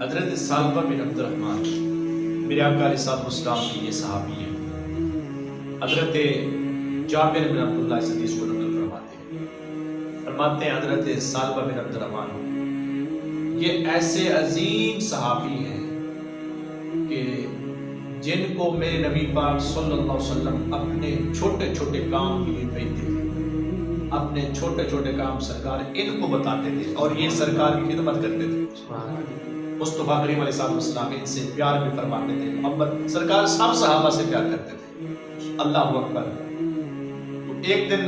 حضرت سالبہ بن عبد الرحمن میرے آقا علیہ الصلوۃ والسلام کی یہ صحابی ہیں۔ حضرت جابر بن عبداللہ اس حدیث کو نقل فرماتے ہیں حضرت سالبہ بن عبد الرحمن یہ ایسے عظیم صحابی ہیں کہ جن کو میرے نبی پاک صلی اللہ علیہ وسلم اپنے چھوٹے چھوٹے کام کے لیے بھیجتے تھے۔ اپنے چھوٹے چھوٹے کام سرکار ان کو بتاتے تھے اور یہ سرکار کی خدمت کرتے تھے۔ مصطفیٰ کریم علیہ السلام ان سے پیار بھی فرماتے تھے، محبت سرکار سب صحابہ سے پیار کرتے تھے۔ اللہ اکبر۔ تو ایک دن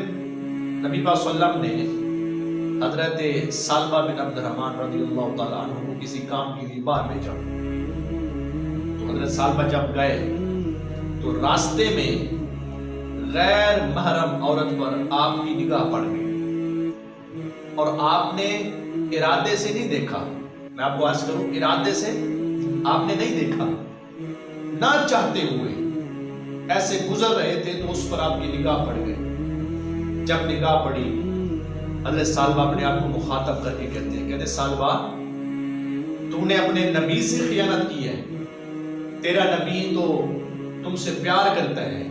نبی پاک صلی اللہ علیہ وسلم نے حضرت سالبہ بن عبد الرحمن رضی اللہ تعالیٰ عنہ کو کسی کام کے لیے باہر بھیجا۔ تو حضرت سالبہ جب گئے تو راستے میں غیر محرم عورت پر آپ کی نگاہ پڑ گئی اور آپ نے ارادے سے نہیں دیکھا۔ میں آپ کو عرض کروں، ارادے سے آپ نے نہیں دیکھا، نہ چاہتے ہوئے ایسے گزر رہے تھے تو اس پر آپ کی نگاہ پڑ گئی۔ جب نگاہ پڑی حضرت سالبہ اپنے آپ کو مخاطب کر کے کہتے سالبہ تو نے اپنے نبی سے خیانت کی ہے۔ تیرا نبی تو تم سے پیار کرتا ہے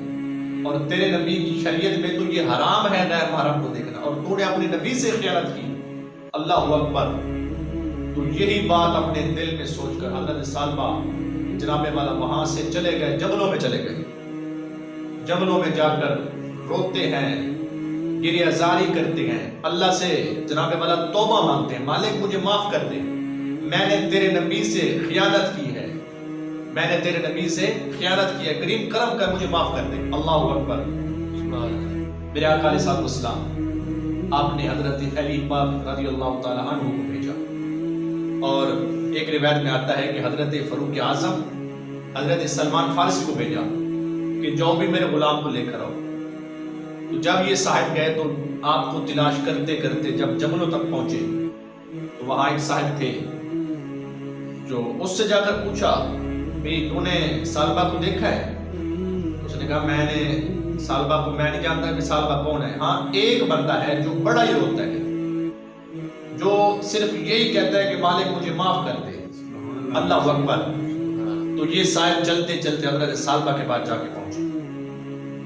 اور تیرے نبی کی شریعت میں تو یہ حرام ہے غیر محرم کو دیکھنا، اور تو نے اپنے نبی سے خیانت کی۔ اللہ اکبر۔ تو یہی بات اپنے دل میں سوچ کر حضرت سالبہ جناب والا وہاں سے چلے گئے، جنگلوں میں چلے گئے۔ جنگلوں میں جا کر روتے ہیں، گریہ زاری کرتے ہیں، اللہ سے جناب والا توبہ مانگتے ہیں، مالک مجھے معاف کر دے، میں نے تیرے نبی سے خیانت کی ہے، میں نے تیرے نبی سے خیانت کی ہے، کریم کرم کر مجھے معاف کر دے۔ اللہ اکبر۔ میرے آقا علیہ الصلوۃ والسلام آپ نے حضرت علی پاک رضی اللہ تعالیٰ عنہ کو بھیجا، اور ایک روایت میں آتا ہے کہ حضرت فاروق اعظم حضرت سلمان فارسی کو بھیجا کہ جو بھی میرے غلام کو لے کر آؤ۔ تو جب یہ صاحب گئے تو آپ کو تلاش کرتے کرتے جب جنگلوں تک پہنچے تو وہاں ایک صاحب تھے جو اس سے جا کر پوچھا بھئی تو نے سالبہ کو دیکھا ہے؟ اس نے کہا میں نے سالبہ کو میں نہیں جانتا کہ سالبہ کون ہے، ہاں ایک بندہ ہے جو بڑا ہی روتا ہے، جو صرف یہی کہتا ہے کہ مالک مجھے معاف کر دے۔ اللہ اکبر۔ تو یہ صاحب چلتے چلتے حضرت سالبہ کے پاس جا کے پہنچے۔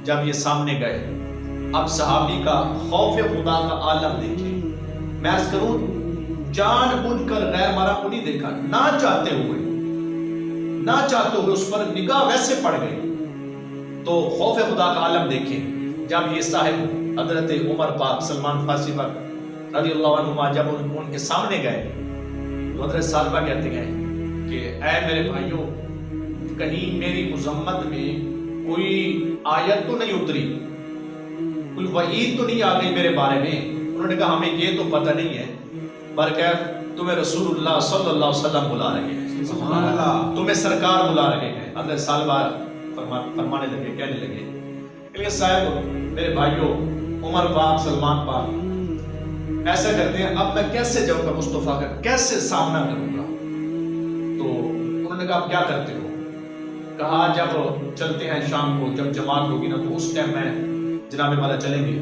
جب یہ سامنے گئے، اب صحابی کا خوف خدا کا عالم دیکھے۔ میں عرض کروں جان بوجھ کر غیر محرم کو نہیں دیکھا، نہ چاہتے ہوئے اس پر نگاہ ویسے پڑ گئی۔ تو خوف خدا کا عالم دیکھیں۔ جب یہ صاحب حضرت عمر پاک سلمان فارسی پاک رضی اللہ عنہ جب ان کے سامنے گئے تو حضرت سالبہ کہتے ہیں کہ اے میرے بھائیوں، کہیں میری مذمت میں کوئی آیت تو نہیں اتری، کوئی وعید تو نہیں آ گئی میرے بارے میں؟ انہوں نے کہا ہمیں یہ تو پتہ نہیں ہے، برکیف تمہیں رسول اللہ صلی اللہ علیہ وسلم بلا رہے ہیں، تمہیں سرکار بلا رہے ہیں۔ حضرت سالبہ فرمانے لگے، کہنے لگے کہ صاحب میرے بھائیوں، عمر پاک سلمان پاک ایسا کرتے ہیں، اب میں کیسے جاؤں گا مصطفیٰ کا، کیسے سامنا کروں گا؟ تو انہوں نے کہا آپ کیا کرتے ہو؟ کہا جب چلتے ہیں شام کو، جب جماعت ہوگی نا تو اس ٹائم میں جناب والا چلیں گے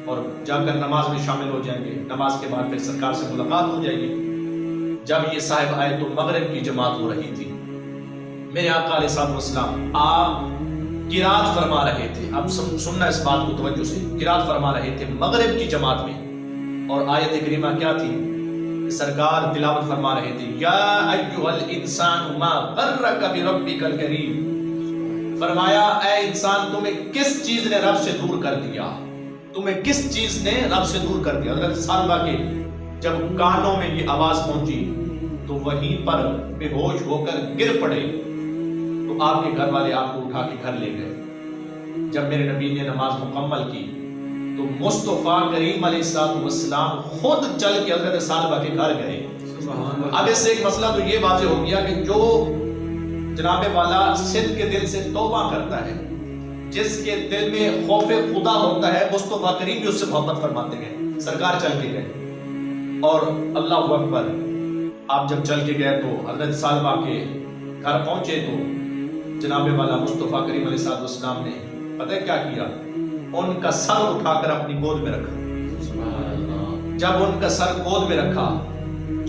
اور جا کر نماز میں شامل ہو جائیں گے، نماز کے بعد پھر سرکار سے ملاقات ہو جائے گی۔ جب یہ صاحب آئے تو مغرب کی جماعت ہو رہی تھی۔ میرے آقا علیہ الصلوۃ والسلام آپ قرات فرما رہے تھے، اب سننا اس بات کو توجہ سے، قرات فرما رہے تھے مغرب کی جماعت میں، اور آیت کریمہ کیا تھی؟ سرکار تلاوت فرما رہے تھے یا ایھا الانسان ما غرک بربک الکریم۔ فرمایا اے انسان تمہیں کس چیز نے رب سے دور کر دیا، تمہیں کس چیز نے رب سے دور کر دیا؟ حضرت سالبہ کے جب کانوں میں یہ آواز پہنچی تو وہیں پر بے ہوش ہو کر گر پڑے۔ تو آپ کے گھر والے آپ کو اٹھا کے گھر لے گئے۔ جب میرے نبی نے نماز مکمل کی تو مصطفیٰ کریم علیہ السلام خود چل کے حضرت سالبہ کے گھر گئے۔ اب اس سے ایک مسئلہ تو یہ واضح ہو گیا کہ جو جناب والا صدق کے دل سے توبہ کرتا ہے، جس کے دل میں خوف خدا ہوتا ہے، مصطفیٰ کریم بھی اس سے محبت فرماتے ہیں۔ سرکار چل کے گئے اور اللہ اکبر، آپ جب چل کے گئے تو حضرت سالبہ کے گھر پہنچے تو جناب والا مصطفیٰ کریم علیہ السلام نے پتہ کیا کیا؟ ان کا سر اٹھا کر اپنی گود میں رکھا۔ جب ان کا سر گود میں رکھا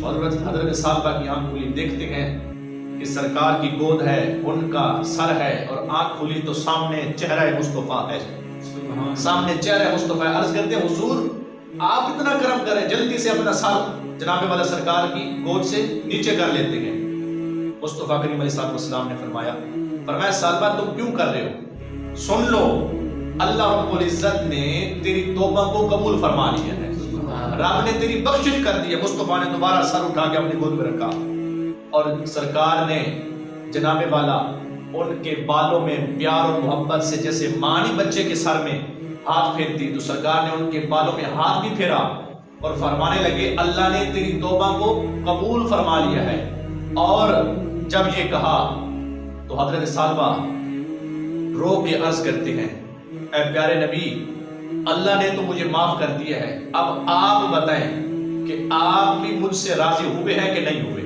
حضرت سالبہ کی آنکھ کھلی، دیکھتے ہیں کہ سرکار کی گود ہے، ان کا سر ہے، اور آنکھ کھلی تو سامنے چہرہ مصطفیٰ ہے، سامنے چہرہ مصطفیٰ ہے۔ عرض کرتے ہیں حضور آپ اتنا کرم کریں، جلدی سے اپنا سر جناب والا سرکار کی گود سے نیچے کر لیتے ہیں۔ مصطفیٰ کریم علیہ السلام نے فرمایا سالبہ تم کیوں کر رہے ہو؟ سن لو، اللہ رب العزت نے تیری توبہ کو قبول فرما لیا ہے، رب نے تیری بخشش کر دی ہے۔ مصطفیٰ نے دوبارہ سر اٹھا کے اپنی گود میں رکھا اور سرکار نے جناب والا ان کے بالوں میں پیار اور محبت سے، جیسے ماں نہیں بچے کے سر میں ہاتھ پھیرتی، تو سرکار نے ان کے بالوں میں ہاتھ بھی پھیرا اور فرمانے لگے اللہ نے تیری توبہ کو قبول فرما لیا ہے۔ اور جب یہ کہا تو حضرت سالبہ رو کے عرض کرتے ہیں اے پیارے نبی، اللہ نے تو مجھے معاف کر دیا ہے، اب آپ بتائیں کہ آپ بھی مجھ سے راضی ہوئے ہیں کہ نہیں ہوئے؟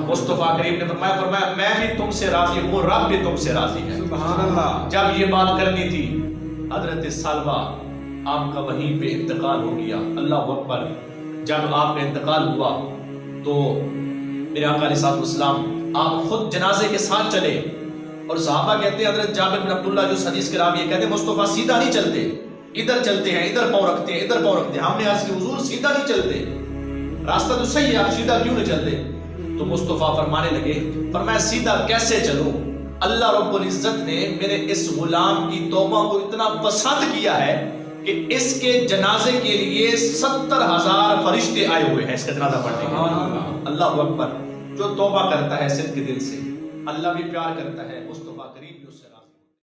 مصطفیٰ کریم نے فرمایا میں بھی تم سے راضی ہوں، رب بھی تم سے راضی ہے۔ سبحان اللہ۔ جب یہ بات کرنی تھی حضرت سالبہ آپ کا وہیں پہ انتقال ہو گیا۔ اللہ اکبر۔ جب آپ کا انتقال ہوا تو میرے آقا علیہ السلام آپ خود جنازے کے ساتھ چلے، اور صحابہ کہتے ہیں حضرت جابر بن عبداللہ جو اس حدیث کے راوی ہیں کہتے ہیں مصطفیٰ سیدھا نہیں چلتے، ادھر چلتے ہیں، ادھر پاؤں رکھتے ہیں، ادھر پاؤں رکھتے ہیں۔ ہم نے عرض کی حضور سیدھا نہیں چلتے، راستہ تو صحیح ہے، آپ سیدھا کیوں نہیں چلتے؟ تو مصطفیٰ فرمانے لگے، فرمایا سیدھا کیسے چلوں؟ اللہ رب العزت نے میرے اس غلام کی توبہ کو اتنا پسند کیا ہے کہ اس کے جنازے کے لیے 70,000 فرشتے آئے ہوئے ہیں اس کا جنازہ پڑھنے کے لیے۔ اللہ اکبر۔ جو توبہ کرتا ہے صدق دل سے، اللہ بھی پیار کرتا ہے۔ مصطفیٰ کریم